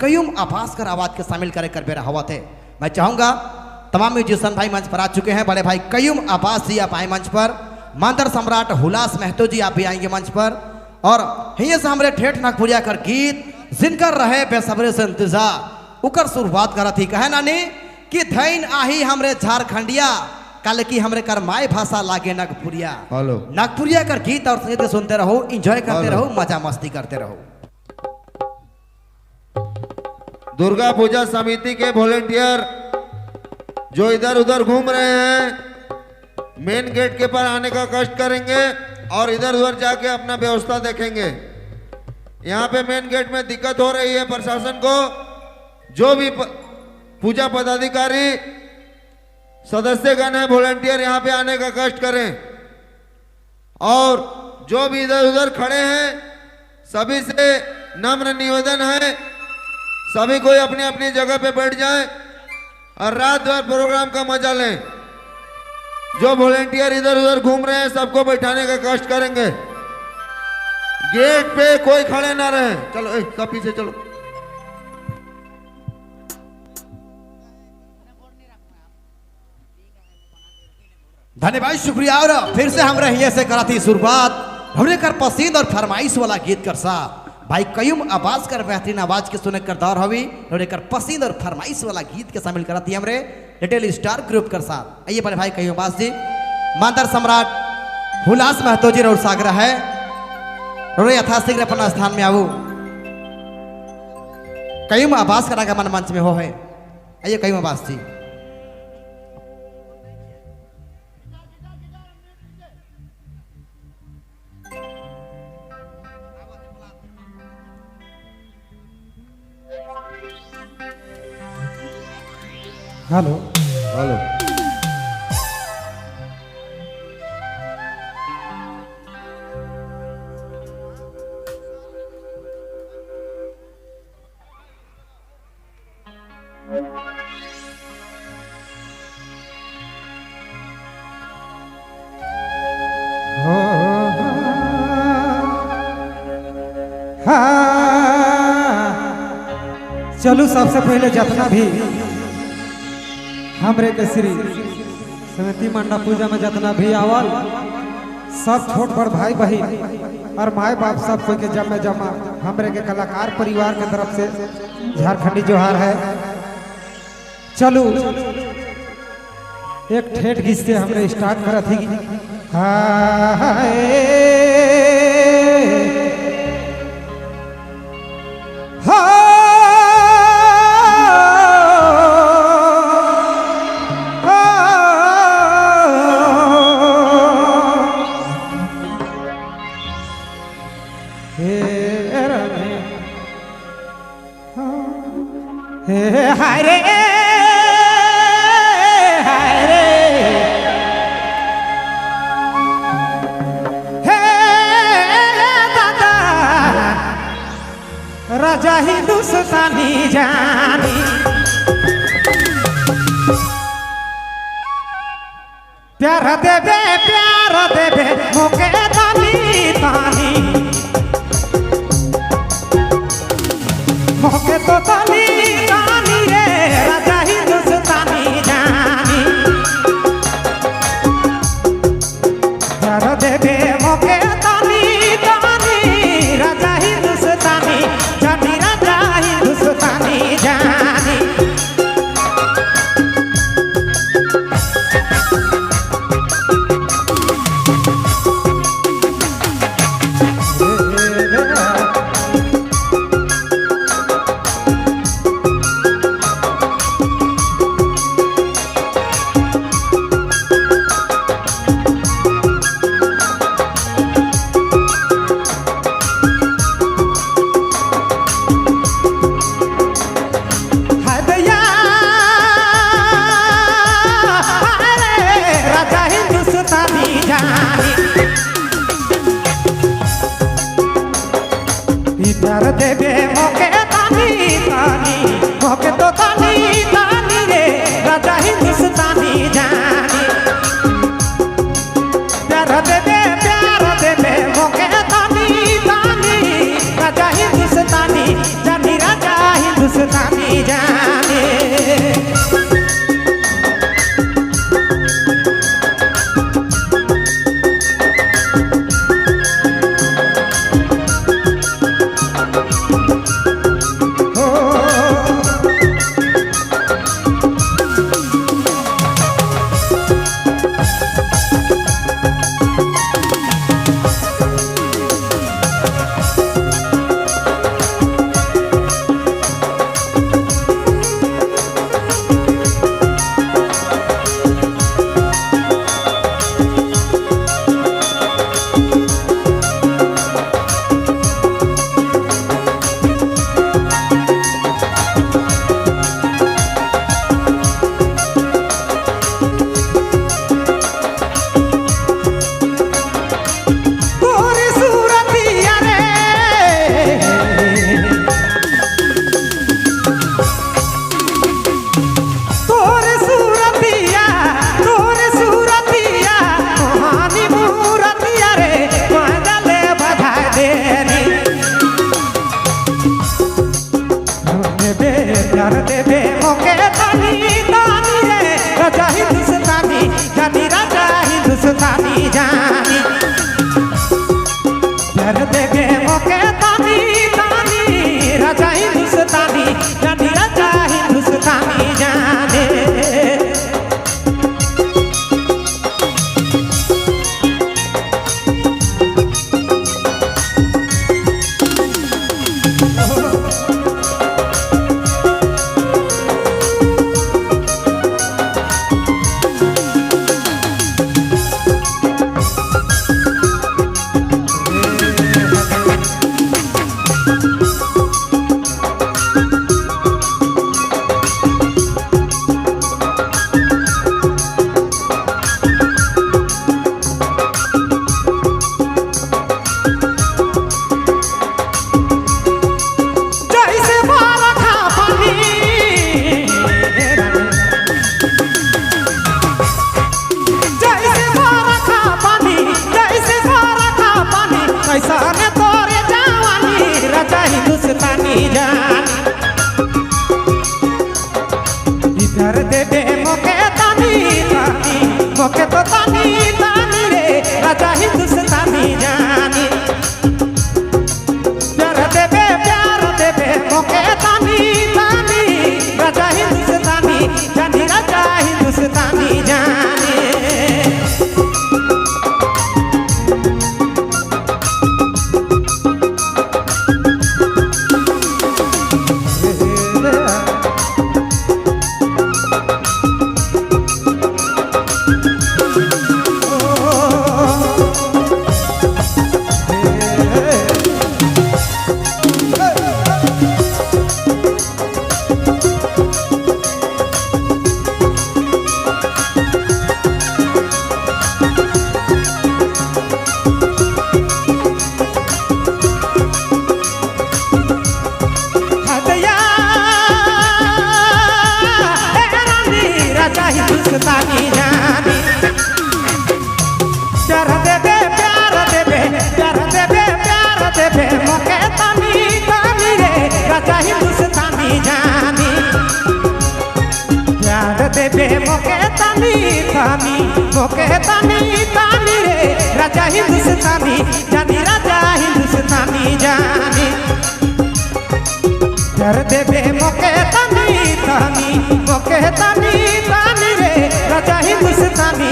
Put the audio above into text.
कयूम अब्बास कर आवाज के शामिल करे कर बेरा हवा थे। मैं चाहूंगा तमाम म्यूजिशियन भाई मंच पर आ चुके हैं। बड़े भाई कयूम अब्बास जी आप आए मंच पर, मांदर सम्राट हुलास महतो जी आप भी आएंगे मंच पर, और हिये से हमारे ठेठ नागपुरिया कर गीत जिनकर रहे बेसब्रे से इंतजार उकर शुरुआत करा थी। कहे नानी कि धैन आही हमरे झारखंडिया कल की हमरे कर माय भाषा लागे नागपुरिया। नागपुरिया कर गीत और संगीत सुनते रहो, एंजॉय करते रहो, मजा मस्ती करते रहो। दुर्गा पूजा समिति के वॉलेंटियर जो इधर उधर घूम रहे हैं मेन गेट के पास आने का कष्ट करेंगे और इधर उधर जाके अपना व्यवस्था देखेंगे। यहाँ पे मेन गेट में दिक्कत हो रही है प्रशासन को। जो भी पूजा पदाधिकारी सदस्यगण है वॉलेंटियर यहाँ पे आने का कष्ट करें, और जो भी इधर उधर खड़े हैं सभी से नम्र निवेदन है सभी कोई अपनी अपनी जगह पे बैठ जाएं और रात भर प्रोग्राम का मजा लें। जो वॉलेंटियर इधर उधर घूम रहे हैं सबको बैठाने का कष्ट करेंगे। गेट पे कोई खड़े ना रहे। चलो सब पीछे चलो। धन्यवाद, शुक्रिया। और फिर से हम रहिए से करा थी शुरुआत हमने कर पसंद और फरमाइश वाला गीत कर सा भाई कयूम अब्बास कर बेहतरीन आवाज के सुने कर दौर हवी हमने कर पसंद और फरमाइश वाला गीत के शामिल करा थी हमरे लिटिल स्टार ग्रुप कर साथ। आइए बड़े भाई कयूम अब्बास जी, मांदर सम्राट हुलास महतो जी और सागर है और यथाशीघ्र अपना स्थान में आओ। कयूम अब्बास का आगमन मंच में हो है। आइए कयूम अब्बास जी। Hello hello. चलो सबसे पहले जितना भी हमरे के श्री समिति मंडप पूजा में जितना भी आवल सब छोट बड़ भाई बहन और माए बाप सब कोई के जमा हमरे के कलाकार परिवार के तरफ से झारखंडी जोहार है। चलो एक ठेठ गीत से हमरे स्टार्ट करा थी। राजा हिंदुस्तानी जानी प्यार देवे मोके तानी तानी मोके तो तानी तानी रे राजा हिंदुस्तानी जानी प्यार देवे मोके तानी तानी राजा हिंदुस्तानी जानी राजा हिंदुस्तानी जानी। हिंदुस्तानी जाने प्यार देवे मोके तानी तानी रे राजा हिंदुस्तानी जानी राजा हिंदुस्तानी जानी प्यार देवे मोके तानी तानी राजा हिंदुस्तानी जानी राजा हिंदुस्तानी जाने हिंदुस्तानी जान इधर देवे मोके तानी तानी मोके तो तानी तानी रे राजा हिंदुस्तानी जानी प्यार देवे मोके तानी तानी राजा हिंदुस्तानी जानी राजा हिंदुस्तानी जानी हिंदुस्तानी जानी प्यार देवे मोके तानी तानी रे राजा हिंदुस्तानी जानी प्यार देवे मोके तानी तानी मोके तानी तानी रे राजा हिंदुस्तानी जानी राजा हिंदुस्तानी जानी प्यार देवे मोके तानी तानी मोके तानी तानी रे राजा हिंदुस्तानी